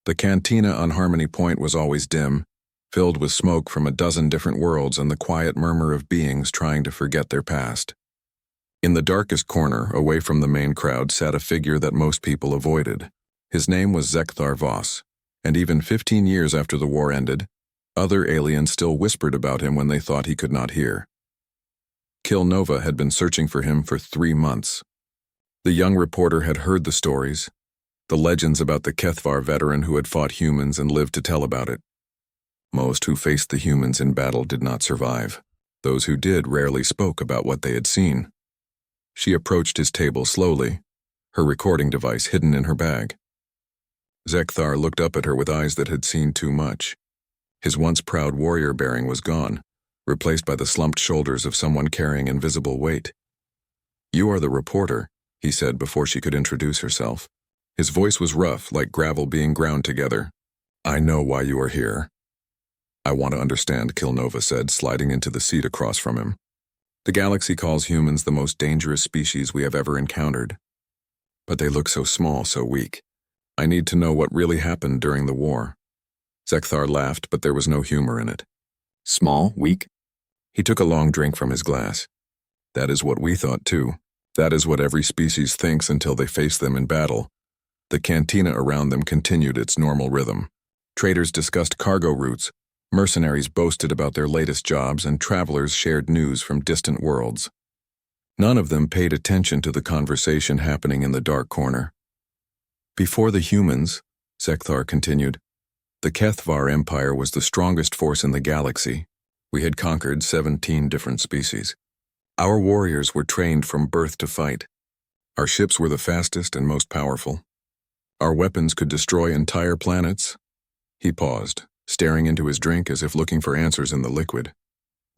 The cantina on Harmony Point was always dim, filled with smoke from a dozen different worlds and the quiet murmur of beings trying to forget their past. In the darkest corner, away from the main crowd, sat a figure that most people avoided. His name was Zekthar Voss, and even 15 years after the war ended, other aliens still whispered about him when they thought he could not hear. Kilnova had been searching for him for 3 months. The young reporter had heard the stories, the legends about the Kethvar veteran who had fought humans and lived to tell about it. Most who faced the humans in battle did not survive. Those who did rarely spoke about what they had seen. She approached his table slowly, her recording device hidden in her bag. Zekthar looked up at her with eyes that had seen too much. His once proud warrior bearing was gone, replaced by the slumped shoulders of someone carrying invisible weight. "You are the reporter," he said before she could introduce herself. His voice was rough, like gravel being ground together. "I know why you are here." "I want to understand," Kilnova said, sliding into the seat across from him. "The galaxy calls humans the most dangerous species we have ever encountered. But they look so small, so weak. I need to know what really happened during the war." Zekthar laughed, but there was no humor in it. "Small? Weak?" He took a long drink from his glass. "That is what we thought too. That is what every species thinks until they face them in battle." The cantina around them continued its normal rhythm. Traders discussed cargo routes, mercenaries boasted about their latest jobs, and travelers shared news from distant worlds. None of them paid attention to the conversation happening in the dark corner. "Before the humans," Zekthar continued, "the Kethvar Empire was the strongest force in the galaxy. We had conquered 17 different species. Our warriors were trained from birth to fight. Our ships were the fastest and most powerful. Our weapons could destroy entire planets." He paused, staring into his drink as if looking for answers in the liquid.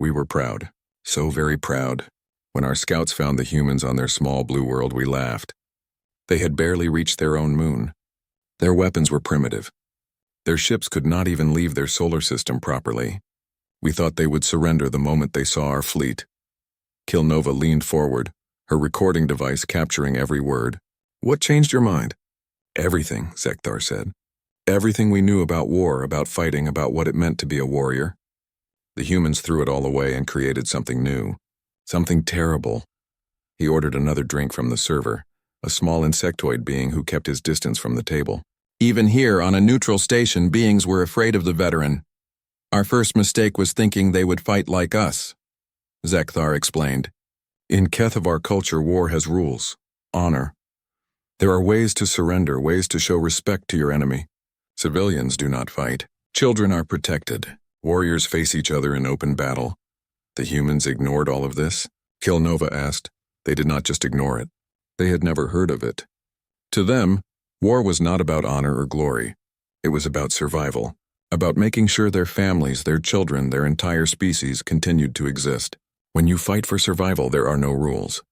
"We were proud, so very proud. When our scouts found the humans on their small blue world, we laughed. They had barely reached their own moon. Their weapons were primitive. Their ships could not even leave their solar system properly. We thought they would surrender the moment they saw our fleet." Kilnova leaned forward, her recording device capturing every word. "What changed your mind?" "Everything," Zekthar said. "Everything we knew about war, about fighting, about what it meant to be a warrior. The humans threw it all away and created something new. Something terrible." He ordered another drink from the server, a small insectoid being who kept his distance from the table. "Even here, on a neutral station, beings were afraid of the veteran. Our first mistake was thinking they would fight like us," Zekthar explained. "In Kethvar culture, war has rules, honor. There are ways to surrender, ways to show respect to your enemy. Civilians do not fight. Children are protected. Warriors face each other in open battle. The humans ignored all of this?" Kilnova asked. They did not just ignore it. They had never heard of it. To them, war was not about honor or glory. It was about survival, about making sure their families, their children, their entire species continued to exist. When you fight for survival, there are no rules.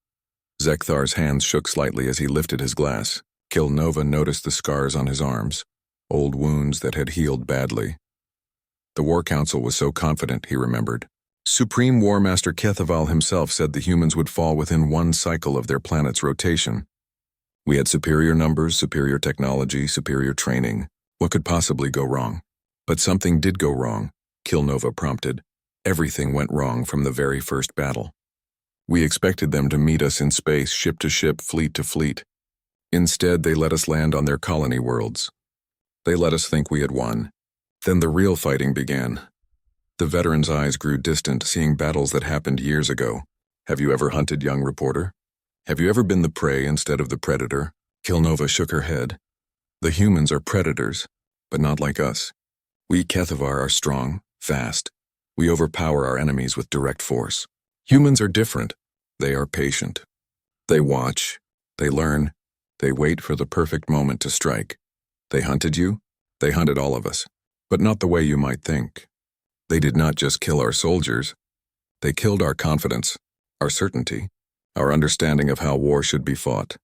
Zekthar's hands shook slightly as he lifted his glass. Kilnova noticed the scars on his arms, old wounds that had healed badly. The War Council was so confident, he remembered. Supreme War Master Kethaval himself said the humans would fall within one cycle of their planet's rotation. We had superior numbers, superior technology, superior training. What could possibly go wrong? But something did go wrong, Kilnova prompted. Everything went wrong from the very first battle. We expected them to meet us in space, ship to ship, fleet to fleet. Instead, they let us land on their colony worlds. They let us think we had won. Then the real fighting began. The veteran's eyes grew distant, seeing battles that happened years ago. Have you ever hunted, young reporter? Have you ever been the prey instead of the predator? Kilnova shook her head. The humans are predators, but not like us. We Kethavar are strong, fast. We overpower our enemies with direct force. Humans are different. They are patient. They watch. They learn. They wait for the perfect moment to strike. They hunted you. They hunted all of us. But not the way you might think. They did not just kill our soldiers. They killed our confidence, our certainty, our understanding of how war should be fought.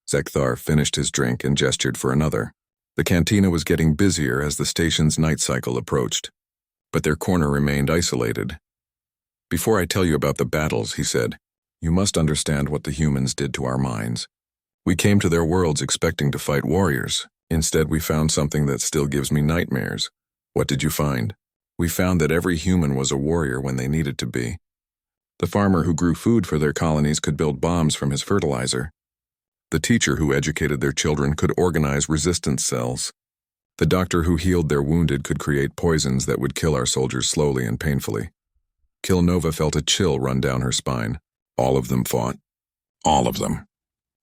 Zekthar finished his drink and gestured for another. The cantina was getting busier as the station's night cycle approached. But their corner remained isolated. Before I tell you about the battles, he said, you must understand what the humans did to our minds. We came to their worlds expecting to fight warriors, Instead, we found something that still gives me nightmares. What did you find? We found that every human was a warrior when they needed to be. The farmer who grew food for their colonies could build bombs from his fertilizer. The teacher who educated their children could organize resistance cells. The doctor who healed their wounded could create poisons that would kill our soldiers slowly and painfully. Kilnova felt a chill run down her spine. All of them fought. All of them.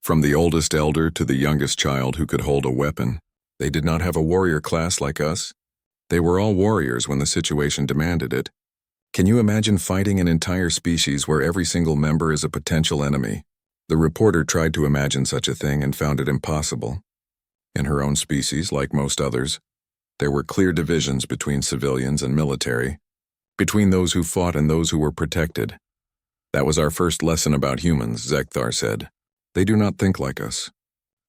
From the oldest elder to the youngest child who could hold a weapon. They did not have a warrior class like us. They were all warriors when the situation demanded it. Can you imagine fighting an entire species where every single member is a potential enemy? The reporter tried to imagine such a thing and found it impossible. In her own species, like most others, there were clear divisions between civilians and military, between those who fought and those who were protected. That was our first lesson about humans, Zekthar said. They do not think like us.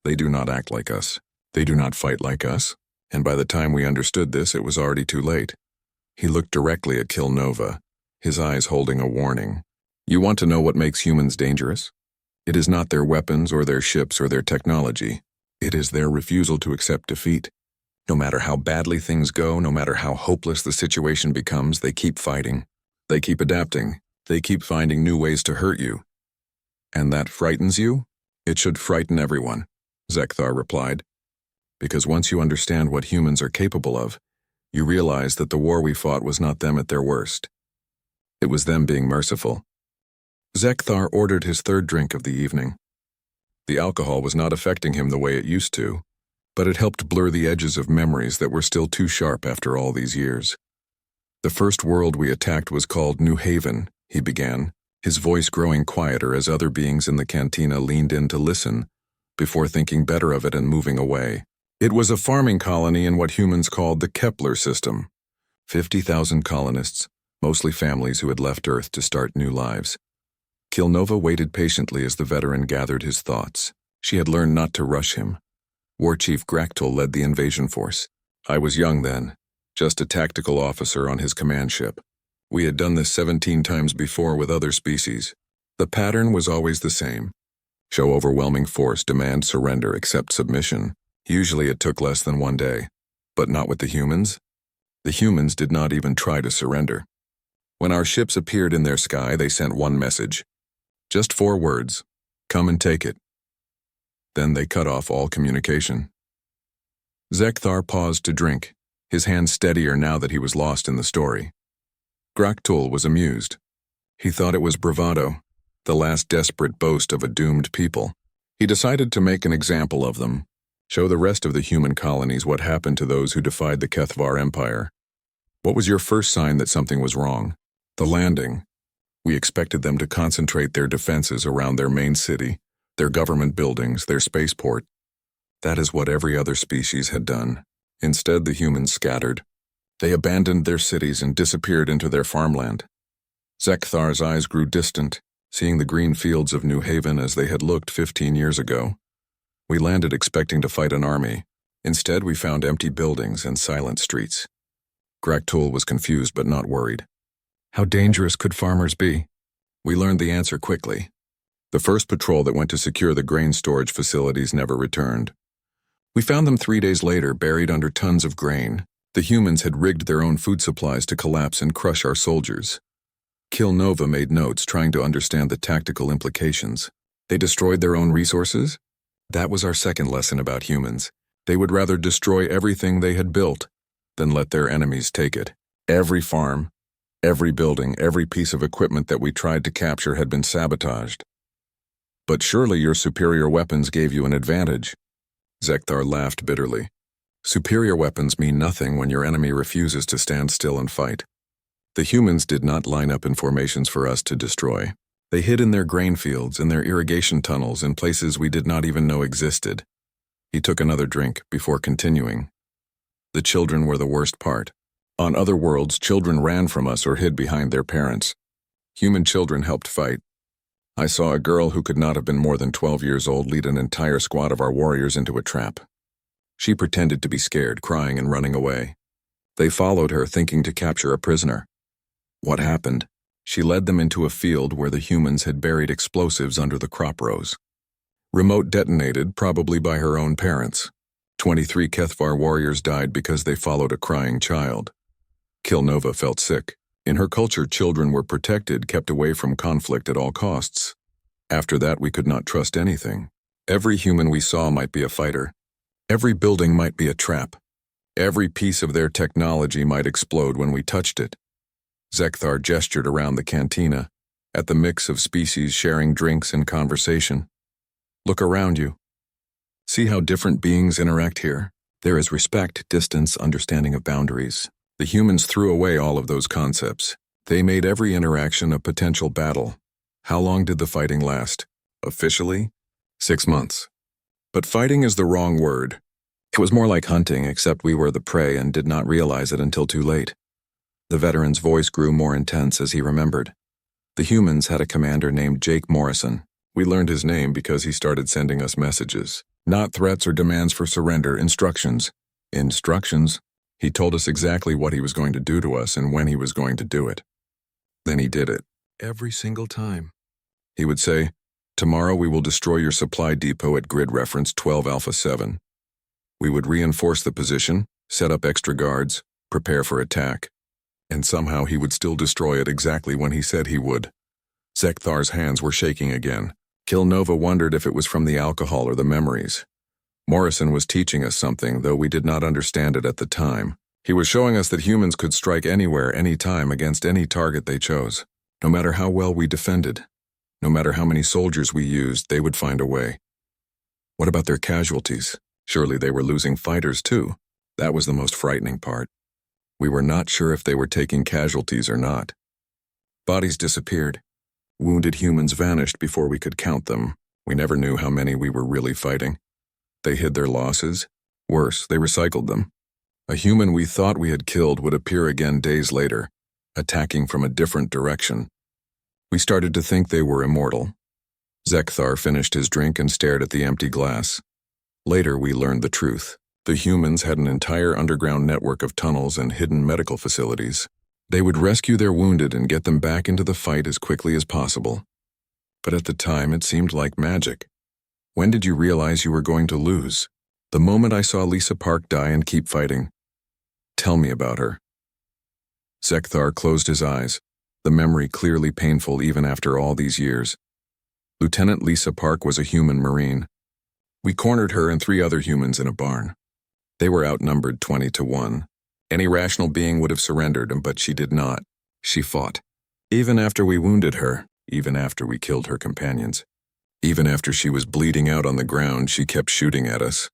They do not act like us. They do not fight like us. And by the time we understood this, it was already too late. He looked directly at Kilnova, his eyes holding a warning. You want to know what makes humans dangerous? It is not their weapons or their ships or their technology. It is their refusal to accept defeat. No matter how badly things go, no matter how hopeless the situation becomes, they keep fighting. They keep adapting. They keep finding new ways to hurt you. And that frightens you? It should frighten everyone, Zekthar replied. Because once you understand what humans are capable of, you realize that the war we fought was not them at their worst. It was them being merciful. Zekthar ordered his third drink of the evening. The alcohol was not affecting him the way it used to, but it helped blur the edges of memories that were still too sharp after all these years. The first world we attacked was called New Haven, he began, his voice growing quieter as other beings in the cantina leaned in to listen, before thinking better of it and moving away. It was a farming colony in what humans called the Kepler system. 50,000 colonists, mostly families who had left Earth to start new lives. Kilnova waited patiently as the veteran gathered his thoughts. She had learned not to rush him. War Chief Graktul led the invasion force. I was young then, just a tactical officer on his command ship. We had done this 17 times before with other species. The pattern was always the same. Show overwhelming force, demand surrender, accept submission. Usually it took less than 1 day. But not with the humans. The humans did not even try to surrender. When our ships appeared in their sky, they sent one message. Just 4 words. Come and take it. Then they cut off all communication. Zekthar paused to drink, his hand steadier now that he was lost in the story. Graktul was amused. He thought it was bravado, the last desperate boast of a doomed people. He decided to make an example of them, show the rest of the human colonies what happened to those who defied the Kethvar Empire. What was your first sign that something was wrong? The landing. We expected them to concentrate their defenses around their main city, their government buildings, their spaceport. That is what every other species had done. Instead, the humans scattered. They abandoned their cities and disappeared into their farmland. Zekthar's eyes grew distant, seeing the green fields of New Haven as they had looked 15 years ago. We landed expecting to fight an army. Instead, we found empty buildings and silent streets. Graktul was confused but not worried. How dangerous could farmers be? We learned the answer quickly. The first patrol that went to secure the grain storage facilities never returned. We found them 3 days later, buried under tons of grain. The humans had rigged their own food supplies to collapse and crush our soldiers. Kilnova made notes, trying to understand the tactical implications. They destroyed their own resources? That was our second lesson about humans. They would rather destroy everything they had built than let their enemies take it. Every farm, every building, every piece of equipment that we tried to capture had been sabotaged. But surely your superior weapons gave you an advantage. Zekthar laughed bitterly. Superior weapons mean nothing when your enemy refuses to stand still and fight. The humans did not line up in formations for us to destroy. They hid in their grain fields, in their irrigation tunnels, in places we did not even know existed. He took another drink before continuing. The children were the worst part. On other worlds, children ran from us or hid behind their parents. Human children helped fight. I saw a girl who could not have been more than 12 years old lead an entire squad of our warriors into a trap. She pretended to be scared, crying and running away. They followed her, thinking to capture a prisoner. What happened? She led them into a field where the humans had buried explosives under the crop rows. Remote detonated, probably by her own parents. 23 Kethvar warriors died because they followed a crying child. Kilnova felt sick. In her culture, children were protected, kept away from conflict at all costs. After that, we could not trust anything. Every human we saw might be a fighter. Every building might be a trap. Every piece of their technology might explode when we touched it. Zekthar gestured around the cantina, at the mix of species sharing drinks and conversation. Look around you. See how different beings interact here? There is respect, distance, understanding of boundaries. The humans threw away all of those concepts. They made every interaction a potential battle. How long did the fighting last? Officially? 6 months. But fighting is the wrong word. It was more like hunting, except we were the prey and did not realize it until too late. The veteran's voice grew more intense as he remembered. The humans had a commander named Jake Morrison. We learned his name because he started sending us messages. Not threats or demands for surrender, instructions. Instructions? He told us exactly what he was going to do to us and when he was going to do it. Then he did it. Every single time. He would say, "Tomorrow we will destroy your supply depot at grid reference 12 Alpha 7. We would reinforce the position, set up extra guards, prepare for attack. And somehow he would still destroy it exactly when he said he would." Zekthar's hands were shaking again. Kilnova wondered if it was from the alcohol or the memories. Morrison was teaching us something, though we did not understand it at the time. He was showing us that humans could strike anywhere, anytime, against any target they chose. No matter how well we defended, no matter how many soldiers we used, they would find a way. What about their casualties? Surely they were losing fighters too. That was the most frightening part. We were not sure if they were taking casualties or not. Bodies disappeared. Wounded humans vanished before we could count them. We never knew how many we were really fighting. They hid their losses. Worse, they recycled them. A human we thought we had killed would appear again days later, attacking from a different direction. We started to think they were immortal. Zekthar finished his drink and stared at the empty glass. Later, we learned the truth. The humans had an entire underground network of tunnels and hidden medical facilities. They would rescue their wounded and get them back into the fight as quickly as possible. But at the time, it seemed like magic. When did you realize you were going to lose? The moment I saw Lisa Park die and keep fighting. Tell me about her. Zekthar closed his eyes, the memory clearly painful even after all these years. Lieutenant Lisa Park was a human Marine. We cornered her and 3 other humans in a barn. They were outnumbered 20 to 1. Any rational being would have surrendered, but she did not. She fought. Even after we wounded her, even after we killed her companions. Even after she was bleeding out on the ground, she kept shooting at us.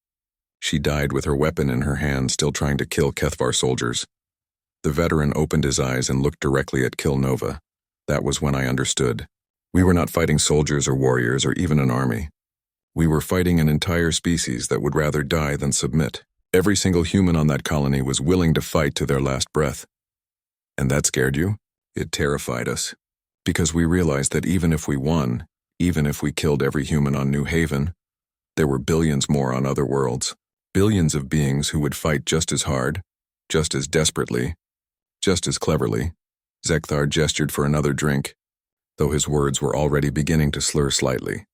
She died with her weapon in her hand, still trying to kill Kethvar soldiers. The veteran opened his eyes and looked directly at Kilnova. That was when I understood. We were not fighting soldiers or warriors or even an army. We were fighting an entire species that would rather die than submit. Every single human on that colony was willing to fight to their last breath. And that scared you? It terrified us. Because we realized that even if we won, even if we killed every human on New Haven, there were billions more on other worlds. Billions of beings who would fight just as hard, just as desperately, just as cleverly. Zekthar gestured for another drink, though his words were already beginning to slur slightly.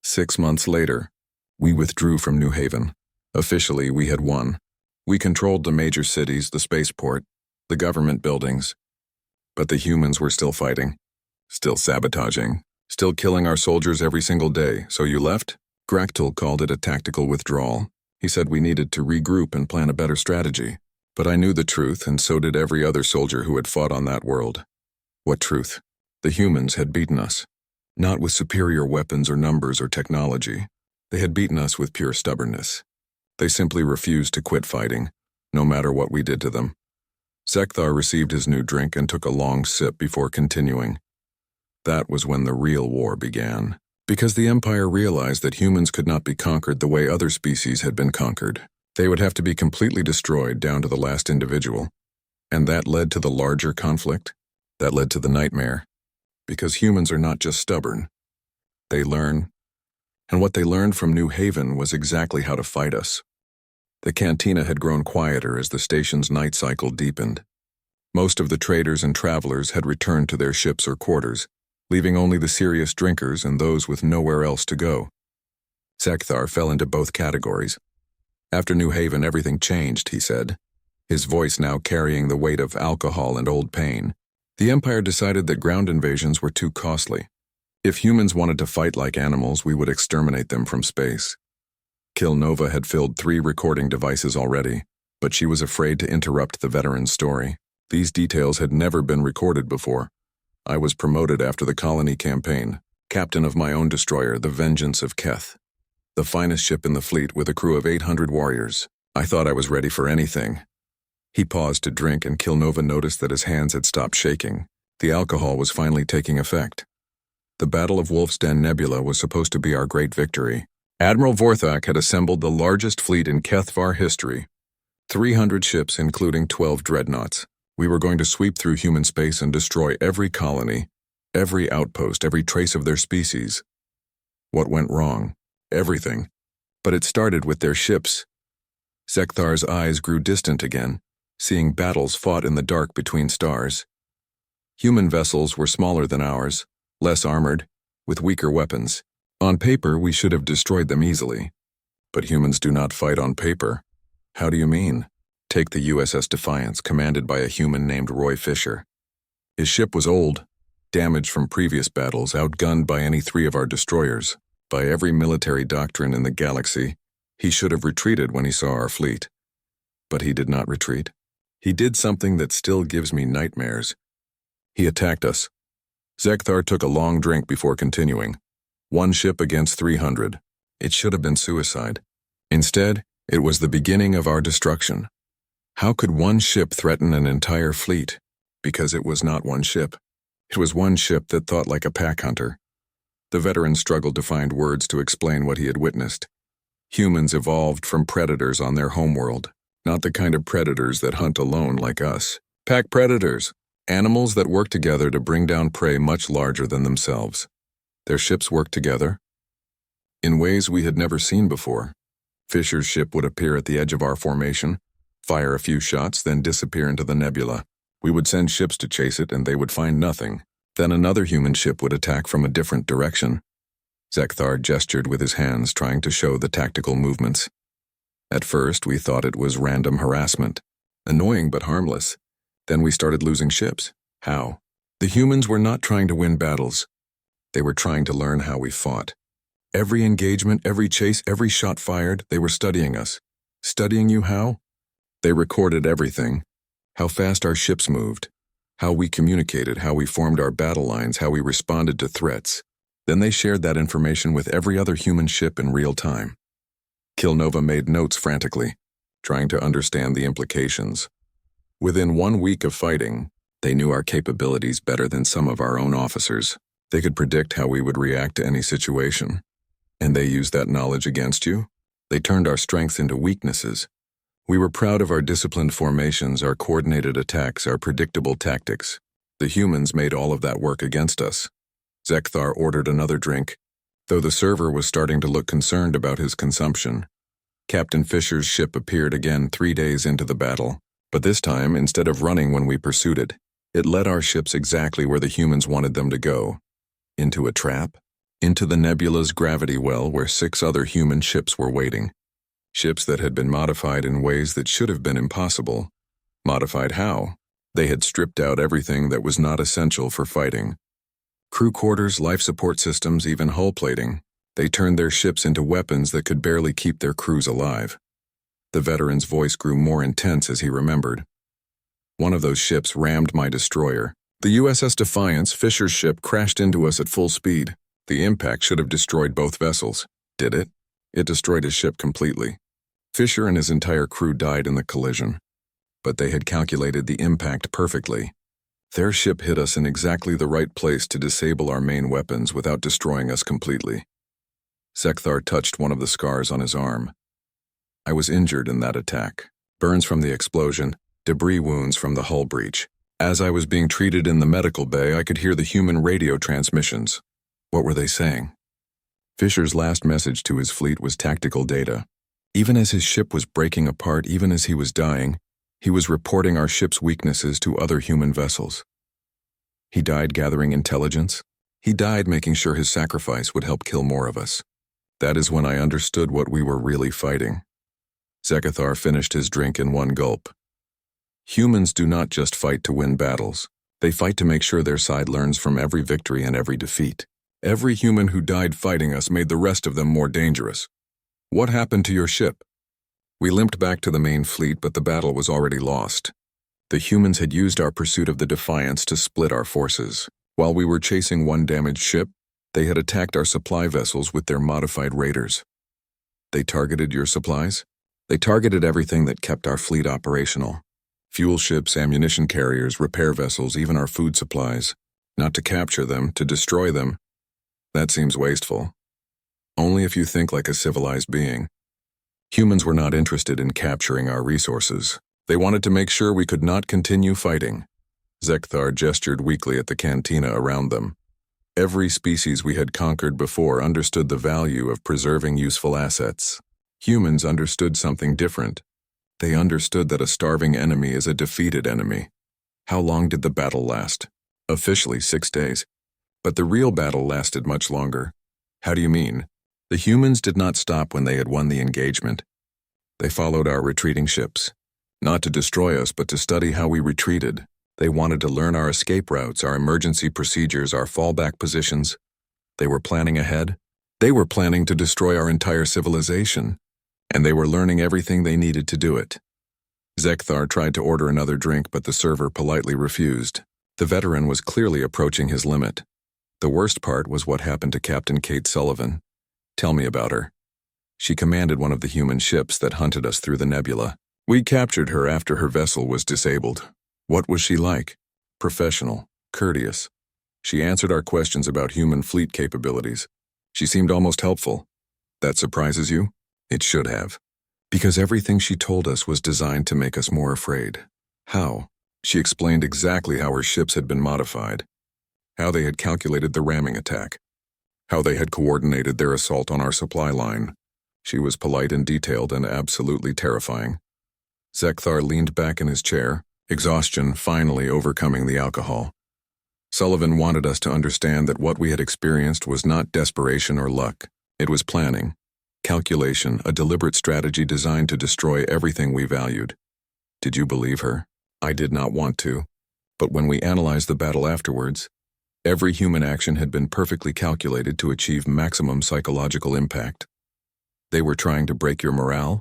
6 months later, we withdrew from New Haven. Officially, we had won. We controlled the major cities, the spaceport, the government buildings. But the humans were still fighting, still sabotaging, still killing our soldiers every single day. So you left? Graktul called it a tactical withdrawal. He said we needed to regroup and plan a better strategy. But I knew the truth, and so did every other soldier who had fought on that world. What truth? The humans had beaten us. Not with superior weapons or numbers or technology. They had beaten us with pure stubbornness. They simply refused to quit fighting, no matter what we did to them. Zekthar received his new drink and took a long sip before continuing. That was when the real war began. Because the Empire realized that humans could not be conquered the way other species had been conquered. They would have to be completely destroyed down to the last individual. And that led to the larger conflict. That led to the nightmare. Because humans are not just stubborn. They learn. And what they learned from New Haven was exactly how to fight us. The cantina had grown quieter as the station's night cycle deepened. Most of the traders and travelers had returned to their ships or quarters, leaving only the serious drinkers and those with nowhere else to go. Zekthar fell into both categories. After New Haven, everything changed, he said, his voice now carrying the weight of alcohol and old pain. The Empire decided that ground invasions were too costly. If humans wanted to fight like animals, we would exterminate them from space. Kilnova had filled 3 recording devices already, but she was afraid to interrupt the veteran's story. These details had never been recorded before. I was promoted after the colony campaign, captain of my own destroyer, the Vengeance of Keth, the finest ship in the fleet with a crew of 800 warriors. I thought I was ready for anything. He paused to drink, and Kilnova noticed that his hands had stopped shaking. The alcohol was finally taking effect. The Battle of Wolf's Den Nebula was supposed to be our great victory. Admiral Vorthak had assembled the largest fleet in Kethvar history. 300 ships, including 12 dreadnoughts. We were going to sweep through human space and destroy every colony, every outpost, every trace of their species. What went wrong? Everything. But it started with their ships. Zekthar's eyes grew distant again, seeing battles fought in the dark between stars. Human vessels were smaller than ours, less armored, with weaker weapons. On paper, we should have destroyed them easily. But humans do not fight on paper. How do you mean? Take the USS Defiance, commanded by a human named Roy Fisher. His ship was old, damaged from previous battles, outgunned by any 3 of our destroyers. By every military doctrine in the galaxy, he should have retreated when he saw our fleet. But he did not retreat. He did something that still gives me nightmares. He attacked us. Zekthar took a long drink before continuing. 1 ship against 300. It should have been suicide. Instead, it was the beginning of our destruction. How could 1 ship threaten an entire fleet? Because it was not 1 ship. It was 1 ship that thought like a pack hunter. The veteran struggled to find words to explain what he had witnessed. Humans evolved from predators on their homeworld, not the kind of predators that hunt alone like us. Pack predators, animals that work together to bring down prey much larger than themselves. Their ships worked together in ways we had never seen before. Fisher's ship would appear at the edge of our formation, fire a few shots, then disappear into the nebula. We would send ships to chase it, and they would find nothing. Then another human ship would attack from a different direction. Zekthar gestured with his hands, trying to show the tactical movements. At first, we thought it was random harassment. Annoying but harmless. Then we started losing ships. How? The humans were not trying to win battles. They were trying to learn how we fought. Every engagement, every chase, every shot fired, they were studying us. Studying you how? They recorded everything. How fast our ships moved. How we communicated, how we formed our battle lines, how we responded to threats. Then they shared that information with every other human ship in real time. Kilnova made notes frantically, trying to understand the implications. Within 1 week of fighting, they knew our capabilities better than some of our own officers. They could predict how we would react to any situation. And they used that knowledge against you? They turned our strengths into weaknesses. We were proud of our disciplined formations, our coordinated attacks, our predictable tactics. The humans made all of that work against us. Zekthar ordered another drink, though the server was starting to look concerned about his consumption. Captain Fisher's ship appeared again 3 days into the battle, but this time, instead of running when we pursued it, it led our ships exactly where the humans wanted them to go. Into a trap? Into the nebula's gravity well where 6 other human ships were waiting. Ships that had been modified in ways that should have been impossible. Modified how? They had stripped out everything that was not essential for fighting. Crew quarters, life support systems, even hull plating. They turned their ships into weapons that could barely keep their crews alive. The veteran's voice grew more intense as he remembered. One of those ships rammed my destroyer. The USS Defiance, Fisher's ship, crashed into us at full speed. The impact should have destroyed both vessels. Did it? It destroyed his ship completely. Fisher and his entire crew died in the collision. But they had calculated the impact perfectly. Their ship hit us in exactly the right place to disable our main weapons without destroying us completely. Zekthar touched one of the scars on his arm. I was injured in that attack. Burns from the explosion, debris wounds from the hull breach. As I was being treated in the medical bay, I could hear the human radio transmissions. What were they saying? Fisher's last message to his fleet was tactical data. Even as his ship was breaking apart, even as he was dying, he was reporting our ship's weaknesses to other human vessels. He died gathering intelligence. He died making sure his sacrifice would help kill more of us. That is when I understood what we were really fighting. Zekathar finished his drink in one gulp. Humans do not just fight to win battles. They fight to make sure their side learns from every victory and every defeat. Every human who died fighting us made the rest of them more dangerous. What happened to your ship? We limped back to the main fleet, but the battle was already lost. The humans had used our pursuit of the Defiance to split our forces. While we were chasing one damaged ship, they had attacked our supply vessels with their modified raiders. They targeted your supplies? They targeted everything that kept our fleet operational. Fuel ships, ammunition carriers, repair vessels, even our food supplies. Not to capture them, to destroy them. That seems wasteful. Only if you think like a civilized being. Humans were not interested in capturing our resources. They wanted to make sure we could not continue fighting. Zekathar gestured weakly at the cantina around them. Every species we had conquered before understood the value of preserving useful assets. Humans understood something different. They understood that a starving enemy is a defeated enemy. How long did the battle last? Officially 6 days. But the real battle lasted much longer. How do you mean? The humans did not stop when they had won the engagement. They followed our retreating ships. Not to destroy us, but to study how we retreated. They wanted to learn our escape routes, our emergency procedures, our fallback positions. They were planning ahead. They were planning to destroy our entire civilization. And they were learning everything they needed to do it. Zekathar tried to order another drink, but the server politely refused. The veteran was clearly approaching his limit. The worst part was what happened to Captain Kate Sullivan. Tell me about her. She commanded one of the human ships that hunted us through the nebula. We captured her after her vessel was disabled. What was she like? Professional, courteous. She answered our questions about human fleet capabilities. She seemed almost helpful. That surprises you? It should have. Because everything she told us was designed to make us more afraid. How? She explained exactly how her ships had been modified. How they had calculated the ramming attack. How they had coordinated their assault on our supply line. She was polite and detailed and absolutely terrifying. Zekathar leaned back in his chair, exhaustion finally overcoming the alcohol. Sullivan wanted us to understand that what we had experienced was not desperation or luck. It was planning, calculation, a deliberate strategy designed to destroy everything we valued. Did you believe her? I did not want to. But when we analyzed the battle afterwards, every human action had been perfectly calculated to achieve maximum psychological impact. They were trying to break your morale.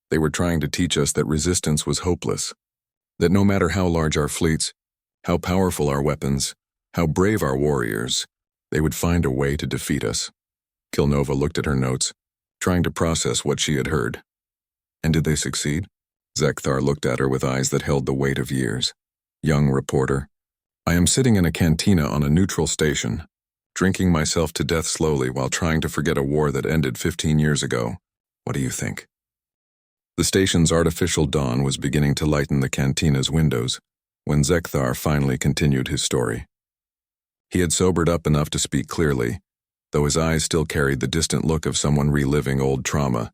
They were trying to teach us that resistance was hopeless. That no matter how large our fleets, how powerful our weapons, how brave our warriors, they would find a way to defeat us. Kilnova looked at her notes, trying to process what she had heard. And did they succeed? Zekathar looked at her with eyes that held the weight of years. Young reporter, I am sitting in a cantina on a neutral station, drinking myself to death slowly while trying to forget a war that ended 15 years ago. What do you think? The station's artificial dawn was beginning to lighten the cantina's windows when Zekathar finally continued his story. He had sobered up enough to speak clearly, though his eyes still carried the distant look of someone reliving old trauma.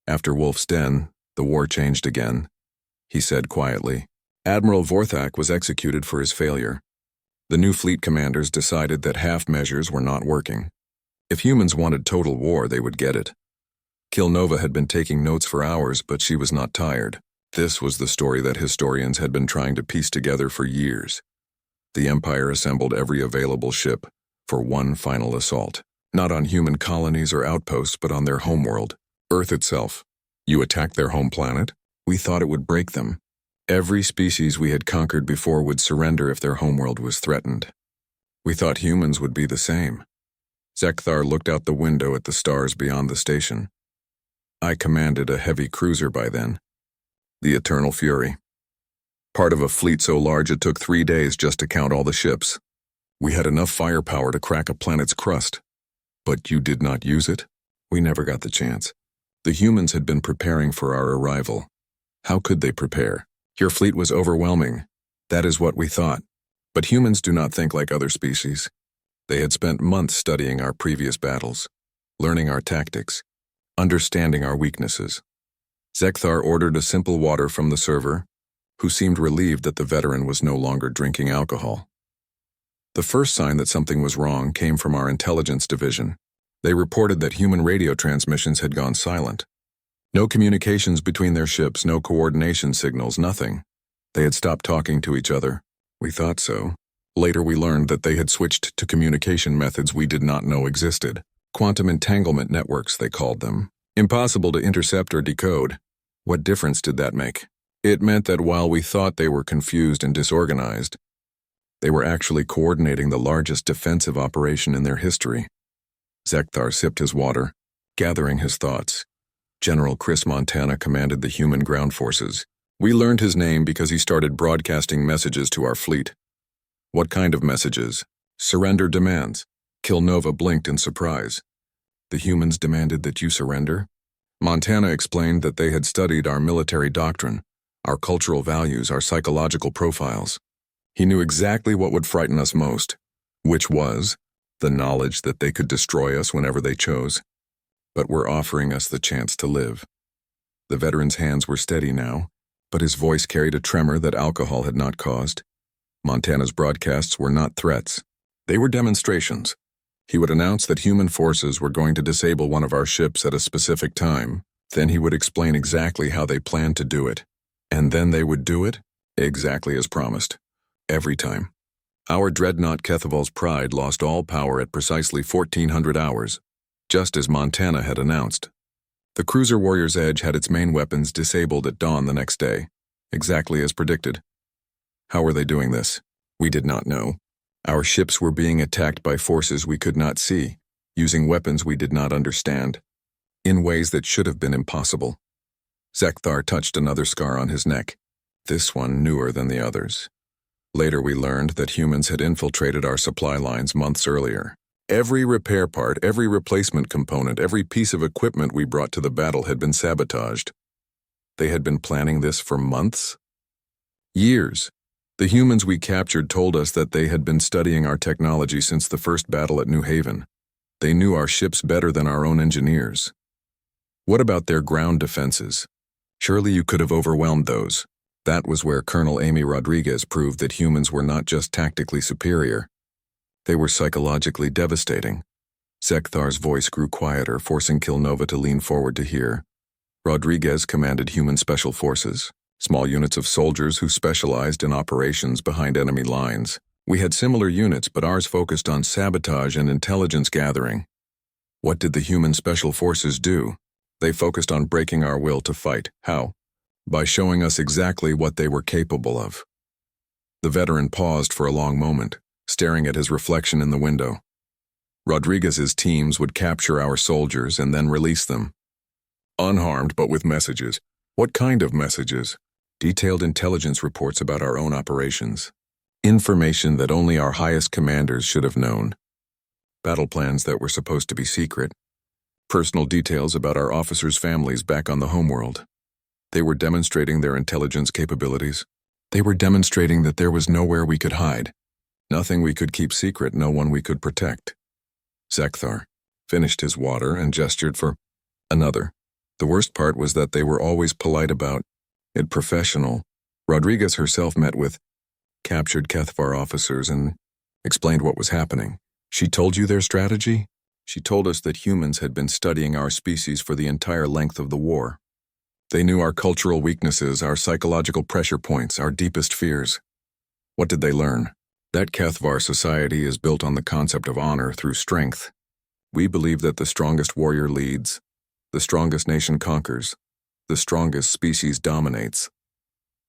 After Wolf's Den, the war changed again. He said quietly, Admiral Vorthak was executed for his failure. The new fleet commanders decided that half measures were not working. If humans wanted total war, they would get it. Kilnova had been taking notes for hours, but she was not tired. This was the story that historians had been trying to piece together for years. The Empire assembled every available ship for one final assault, not on human colonies or outposts, but on their homeworld, Earth itself. You attacked their home planet? We thought it would break them. Every species we had conquered before would surrender if their homeworld was threatened. We thought humans would be the same. Zekathar looked out the window at the stars beyond the station. I commanded a heavy cruiser by then, the Eternal Fury. Part of a fleet so large it took 3 days just to count all the ships. We had enough firepower to crack a planet's crust. But you did not use it? We never got the chance. The humans had been preparing for our arrival. How could they prepare? Your fleet was overwhelming. That is what we thought. But humans do not think like other species. They had spent months studying our previous battles, learning our tactics, understanding our weaknesses. Zekathar ordered a simple water from the server, who seemed relieved that the veteran was no longer drinking alcohol. The first sign that something was wrong came from our intelligence division. They reported that human radio transmissions had gone silent. No communications between their ships, no coordination signals, nothing. They had stopped talking to each other. We thought so. Later we learned that they had switched to communication methods we did not know existed. Quantum entanglement networks, they called them. Impossible to intercept or decode. What difference did that make? It meant that while we thought they were confused and disorganized, they were actually coordinating the largest defensive operation in their history. Zekthar sipped his water, gathering his thoughts. General Chris Montana commanded the human ground forces. We learned his name because he started broadcasting messages to our fleet. What kind of messages? Surrender demands. Kilnova blinked in surprise. The humans demanded that you surrender? Montana explained that they had studied our military doctrine, our cultural values, our psychological profiles. He knew exactly what would frighten us most, which was the knowledge that they could destroy us whenever they chose, but were offering us the chance to live. The veteran's hands were steady now, but his voice carried a tremor that alcohol had not caused. Montana's broadcasts were not threats. They were demonstrations. He would announce that human forces were going to disable one of our ships at a specific time. Then he would explain exactly how they planned to do it. And then they would do it exactly as promised. Every time. Our dreadnought Kethaval's Pride lost all power at precisely 1400 hours, just as Montana had announced. The cruiser Warrior's Edge had its main weapons disabled at dawn the next day, exactly as predicted. How were they doing this? We did not know. Our ships were being attacked by forces we could not see, using weapons we did not understand, in ways that should have been impossible. Zekthar touched another scar on his neck, this one newer than the others. Later we learned that humans had infiltrated our supply lines months earlier. Every repair part, every replacement component, every piece of equipment we brought to the battle had been sabotaged. They had been planning this for months? Years. The humans we captured told us that they had been studying our technology since the first battle at New Haven. They knew our ships better than our own engineers. What about their ground defenses? Surely you could have overwhelmed those. That was where Colonel Amy Rodriguez proved that humans were not just tactically superior. They were psychologically devastating. Zekthar's voice grew quieter, forcing Kilnova to lean forward to hear. Rodriguez commanded human special forces, small units of soldiers who specialized in operations behind enemy lines. We had similar units, but ours focused on sabotage and intelligence gathering. What did the human special forces do? They focused on breaking our will to fight. How? By showing us exactly what they were capable of. The veteran paused for a long moment, staring at his reflection in the window. Rodriguez's teams would capture our soldiers and then release them. Unharmed, but with messages. What kind of messages? Detailed intelligence reports about our own operations. Information that only our highest commanders should have known. Battle plans that were supposed to be secret. Personal details about our officers' families back on the homeworld. They were demonstrating their intelligence capabilities. They were demonstrating that there was nowhere we could hide. Nothing we could keep secret, no one we could protect. Zekthar finished his water and gestured for another. The worst part was that they were always polite about it, professional. Rodriguez herself met with captured Kethvar officers and explained what was happening. She told you their strategy? She told us that humans had been studying our species for the entire length of the war. They knew our cultural weaknesses, our psychological pressure points, our deepest fears. What did they learn? That Kethvar society is built on the concept of honor through strength. We believe that the strongest warrior leads, the strongest nation conquers, the strongest species dominates.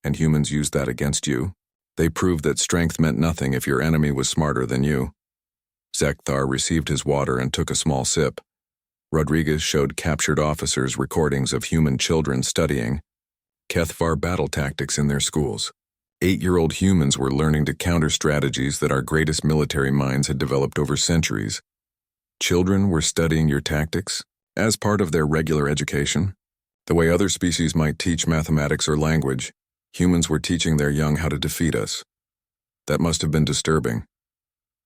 And humans used that against you. They proved that strength meant nothing if your enemy was smarter than you. Zekthar received his water and took a small sip. Rodriguez showed captured officers recordings of human children studying Kethvar battle tactics in their schools. 8-year-old humans were learning to counter strategies that our greatest military minds had developed over centuries. Children were studying your tactics as part of their regular education. The way other species might teach mathematics or language, humans were teaching their young how to defeat us. That must have been disturbing.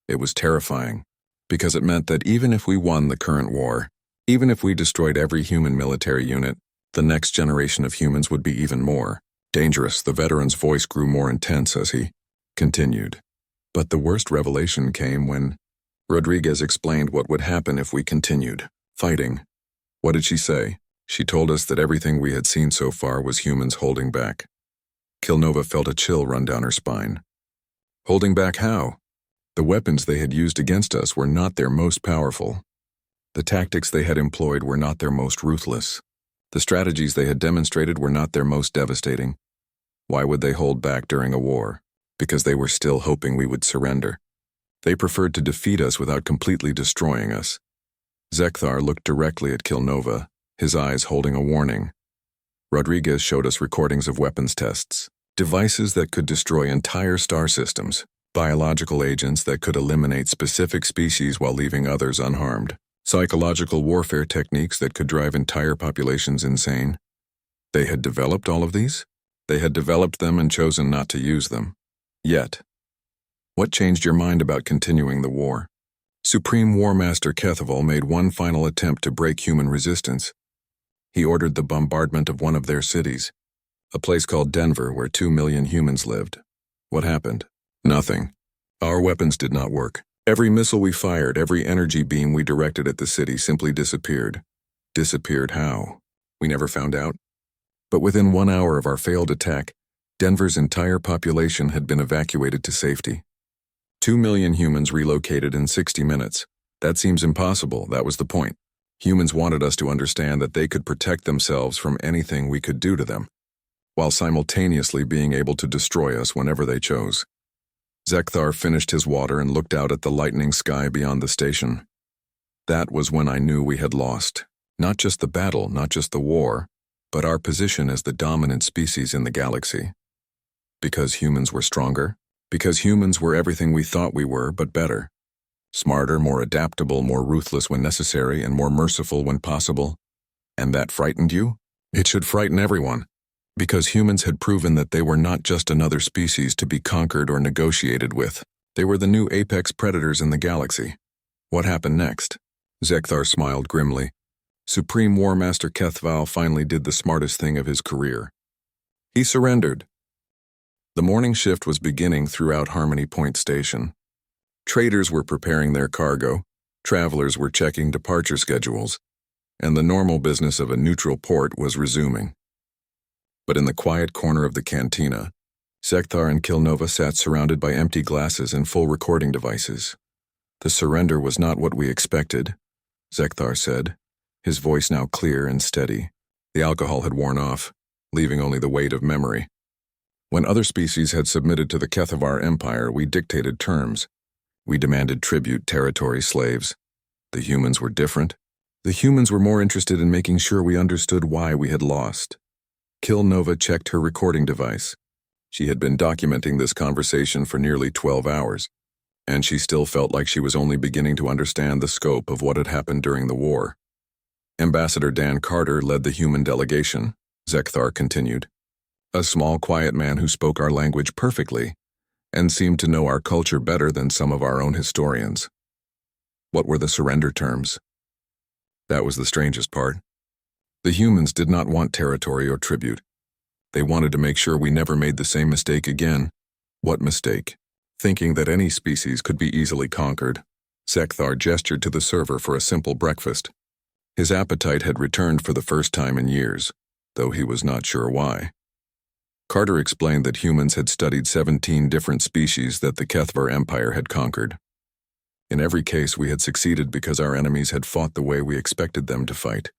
It was terrifying, because it meant that even if we won the current war, even if we destroyed every human military unit, the next generation of humans would be even more dangerous. The veteran's voice grew more intense as he continued. But the worst revelation came when Rodriguez explained what would happen if we continued fighting. What did she say? She told us that everything we had seen so far was humans holding back. Kilnova felt a chill run down her spine. Holding back how? The weapons they had used against us were not their most powerful. The tactics they had employed were not their most ruthless. The strategies they had demonstrated were not their most devastating. Why would they hold back during a war? Because they were still hoping we would surrender. They preferred to defeat us without completely destroying us. Zekthar looked directly at Kilnova, his eyes holding a warning. Rodriguez showed us recordings of weapons tests, devices that could destroy entire star systems, biological agents that could eliminate specific species while leaving others unharmed, psychological warfare techniques that could drive entire populations insane. They had developed all of these? They had developed them and chosen not to use them. Yet, what changed your mind about continuing the war? Supreme War Master Kethaval made one final attempt to break human resistance. He ordered the bombardment of one of their cities, a place called Denver where 2 million humans lived. What happened? Nothing. Our weapons did not work. Every missile we fired, every energy beam we directed at the city simply disappeared. Disappeared how? We never found out. But within 1 hour of our failed attack, Denver's entire population had been evacuated to safety. 2 million humans relocated in 60 minutes. That seems impossible, that was the point. Humans wanted us to understand that they could protect themselves from anything we could do to them, while simultaneously being able to destroy us whenever they chose. Zekthar finished his water and looked out at the lightning sky beyond the station. That was when I knew we had lost. Not just the battle, not just the war, but our position as the dominant species in the galaxy. Because humans were stronger? Because humans were everything we thought we were, but better. Smarter, more adaptable, more ruthless when necessary, and more merciful when possible. And that frightened you? It should frighten everyone. Because humans had proven that they were not just another species to be conquered or negotiated with. They were the new apex predators in the galaxy. What happened next? Zekthar smiled grimly. Supreme War Master Kethaval finally did the smartest thing of his career. He surrendered. The morning shift was beginning throughout Harmony Point Station. Traders were preparing their cargo, travelers were checking departure schedules, and the normal business of a neutral port was resuming. But in the quiet corner of the cantina, Zekthar and Kilnova sat surrounded by empty glasses and full recording devices. The surrender was not what we expected, Zekthar said, his voice now clear and steady. The alcohol had worn off, leaving only the weight of memory. When other species had submitted to the Kethavar Empire, we dictated terms. We demanded tribute, territory, slaves. The humans were different. The humans were more interested in making sure we understood why we had lost. Kilnova checked her recording device. She had been documenting this conversation for nearly 12 hours, and she still felt like she was only beginning to understand the scope of what had happened during the war. Ambassador Dan Carter led the human delegation, Zekthar continued. A small, quiet man who spoke our language perfectly and seemed to know our culture better than some of our own historians. What were the surrender terms? That was the strangest part. The humans did not want territory or tribute. They wanted to make sure we never made the same mistake again. What mistake? Thinking that any species could be easily conquered. Zekthar gestured to the server for a simple breakfast. His appetite had returned for the first time in years, though he was not sure why. Carter explained that humans had studied 17 different species that the Kethavar Empire had conquered. In every case, we had succeeded because our enemies had fought the way we expected them to fight.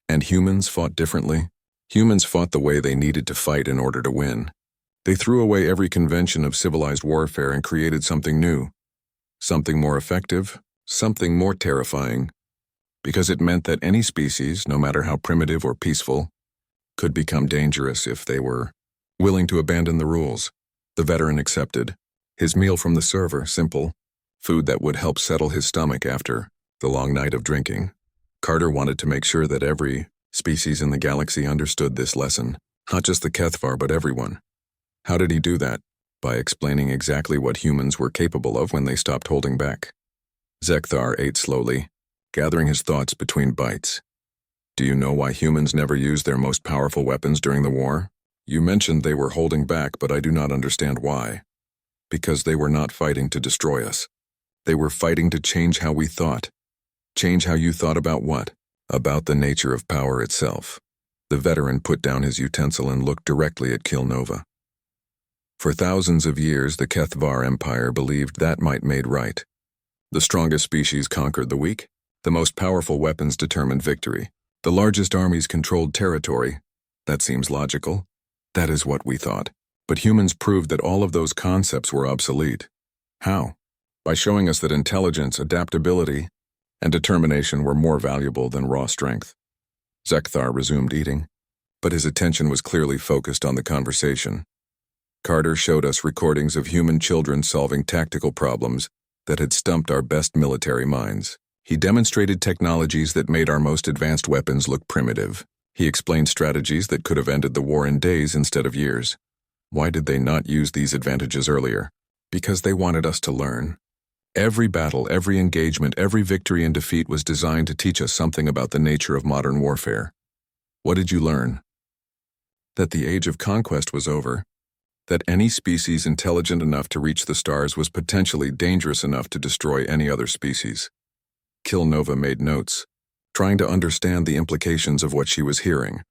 And humans fought differently. Humans fought the way they needed to fight in order to win. They threw away every convention of civilized warfare and created something new. Something more effective, something more terrifying. Because it meant that any species, no matter how primitive or peaceful, could become dangerous if they were willing to abandon the rules. The veteran accepted. His meal from the server, simple. Food that would help settle his stomach after the long night of drinking. Carter wanted to make sure that every species in the galaxy understood this lesson. Not just the Kethavar, but everyone. How did he do that? By explaining exactly what humans were capable of when they stopped holding back. Zekthar ate slowly, gathering his thoughts between bites. Do you know why humans never used their most powerful weapons during the war? You mentioned they were holding back, but I do not understand why. Because they were not fighting to destroy us. They were fighting to change how we thought. Change how you thought about what? About the nature of power itself. The veteran put down his utensil and looked directly at Kilnova. For thousands of years, the Kethvar Empire believed that might made right. The strongest species conquered the weak. The most powerful weapons determined victory. The largest armies controlled territory. That seems logical. That is what we thought. But humans proved that all of those concepts were obsolete. How? By showing us that intelligence, adaptability, and determination were more valuable than raw strength. Zekthar resumed eating, but his attention was clearly focused on the conversation. Carter showed us recordings of human children solving tactical problems that had stumped our best military minds. He demonstrated technologies that made our most advanced weapons look primitive. He explained strategies that could have ended the war in days instead of years. Why did they not use these advantages earlier? Because they wanted us to learn. Every battle, every engagement, every victory and defeat was designed to teach us something about the nature of modern warfare. What did you learn? That the age of conquest was over. That any species intelligent enough to reach the stars was potentially dangerous enough to destroy any other species. Kilnova made notes, trying to understand the implications of what she was hearing.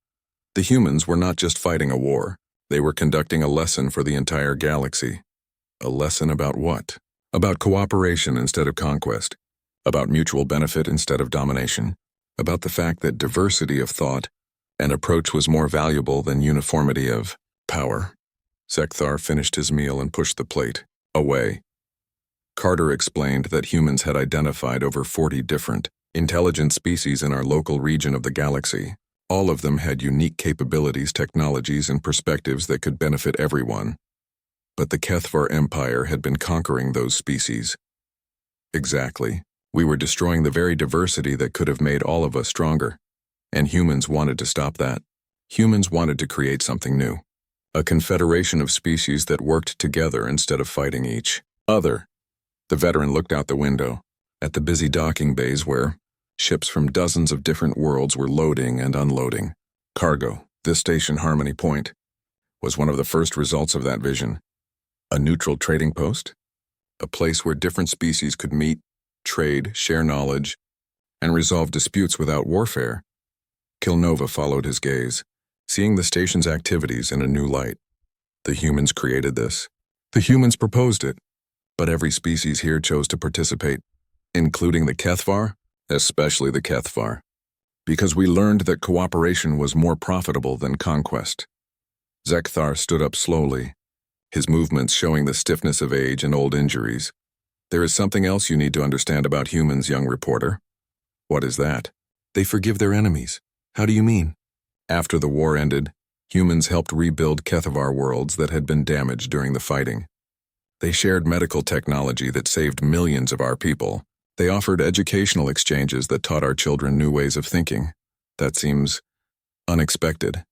The humans were not just fighting a war. They were conducting a lesson for the entire galaxy. A lesson about what? About cooperation instead of conquest. About mutual benefit instead of domination. About the fact that diversity of thought and approach was more valuable than uniformity of power. Zekthar finished his meal and pushed the plate away. Carter explained that humans had identified over 40 different, intelligent species in our local region of the galaxy. All of them had unique capabilities, technologies, and perspectives that could benefit everyone. But the Kethvar Empire had been conquering those species. Exactly. We were destroying the very diversity that could have made all of us stronger. And humans wanted to stop that. Humans wanted to create something new. A confederation of species that worked together instead of fighting each other. The veteran looked out the window, at the busy docking bays where ships from dozens of different worlds were loading and unloading. Cargo, this station Harmony Point, was one of the first results of that vision. A neutral trading post? A place where different species could meet, trade, share knowledge, and resolve disputes without warfare. Kilnova followed his gaze, seeing the station's activities in a new light. The humans created this. The humans proposed it. But every species here chose to participate, including the Kethvar, especially the Kethvar, because we learned that cooperation was more profitable than conquest. Zekthar stood up slowly, his movements showing the stiffness of age and old injuries. There is something else you need to understand about humans, young reporter. What is that? They forgive their enemies. How do you mean? After the war ended, humans helped rebuild Kethvar worlds that had been damaged during the fighting. They shared medical technology that saved millions of our people. They offered educational exchanges that taught our children new ways of thinking. That seems unexpected.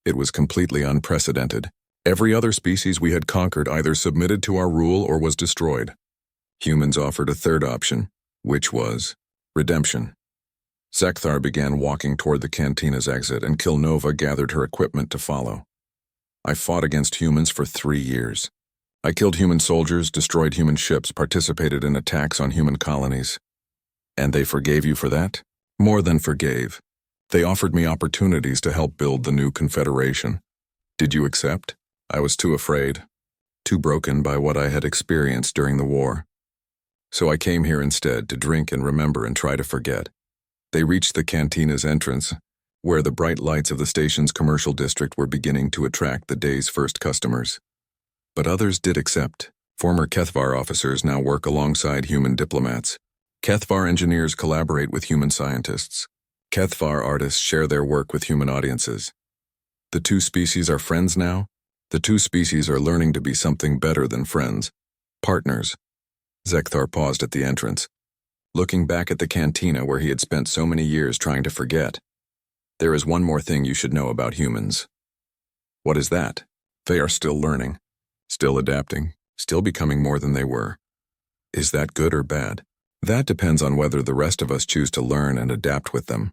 It was completely unprecedented. Every other species we had conquered either submitted to our rule or was destroyed. Humans offered a third option, which was redemption. Zekthar began walking toward the cantina's exit, and Kilnova gathered her equipment to follow. I fought against humans for 3 years. I killed human soldiers, destroyed human ships, participated in attacks on human colonies. And they forgave you for that? More than forgave. They offered me opportunities to help build the new confederation. Did you accept? I was too afraid, too broken by what I had experienced during the war. So I came here instead to drink and remember and try to forget. They reached the cantina's entrance, where the bright lights of the station's commercial district were beginning to attract the day's first customers. But others did accept. Former Kethvar officers now work alongside human diplomats. Kethvar engineers collaborate with human scientists. Kethvar artists share their work with human audiences. The two species are friends now. The two species are learning to be something better than friends. Partners. Zekthar paused at the entrance, looking back at the cantina where he had spent so many years trying to forget. There is one more thing you should know about humans. What is that? They are still learning. Still adapting, still becoming more than they were. Is that good or bad? That depends on whether the rest of us choose to learn and adapt with them.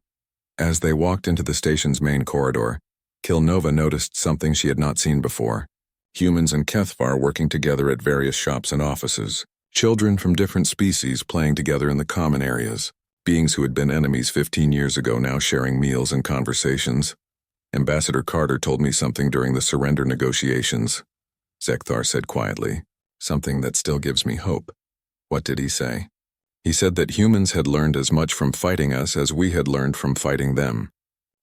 As they walked into the station's main corridor, Kilnova noticed something she had not seen before. Humans and Kethvar working together at various shops and offices. Children from different species playing together in the common areas. Beings who had been enemies 15 years ago now sharing meals and conversations. Ambassador Carter told me something during the surrender negotiations, Zekthar said quietly, something that still gives me hope. What did he say? He said that humans had learned as much from fighting us as we had learned from fighting them.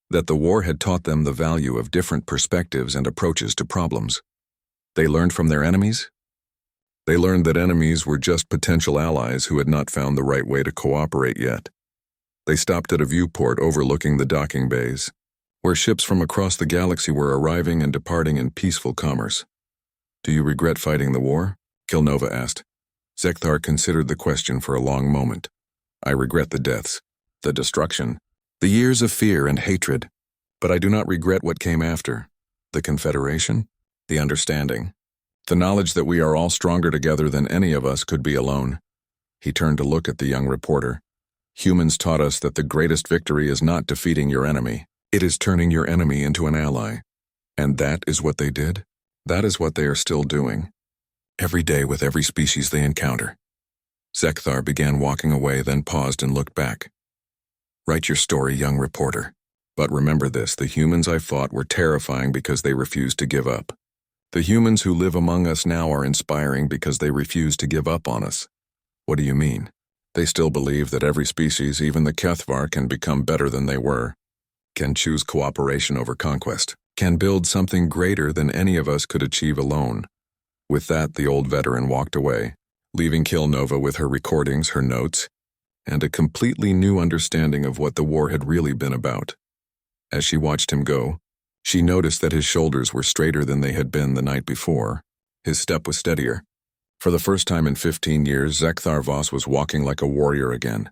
That the war had taught them the value of different perspectives and approaches to problems. They learned from their enemies? They learned that enemies were just potential allies who had not found the right way to cooperate yet. They stopped at a viewport overlooking the docking bays, where ships from across the galaxy were arriving and departing in peaceful commerce. Do you regret fighting the war? Kilnova asked. Zekthar considered the question for a long moment. I regret the deaths, the destruction, the years of fear and hatred, but I do not regret what came after. The Confederation, the understanding, the knowledge that we are all stronger together than any of us could be alone. He turned to look at the young reporter. Humans taught us that the greatest victory is not defeating your enemy. It is turning your enemy into an ally. And that is what they did? That is what they are still doing. Every day with every species they encounter. Zekthar began walking away, then paused and looked back. Write your story, young reporter. But remember this, the humans I fought were terrifying because they refused to give up. The humans who live among us now are inspiring because they refuse to give up on us. What do you mean? They still believe that every species, even the Kethvar, can become better than they were, can choose cooperation over conquest, can build something greater than any of us could achieve alone. With that, the old veteran walked away, leaving Kilnova with her recordings, her notes, and a completely new understanding of what the war had really been about. As she watched him go, she noticed that his shoulders were straighter than they had been the night before. His step was steadier. For the first time in 15 years, Zekthar Voss was walking like a warrior again.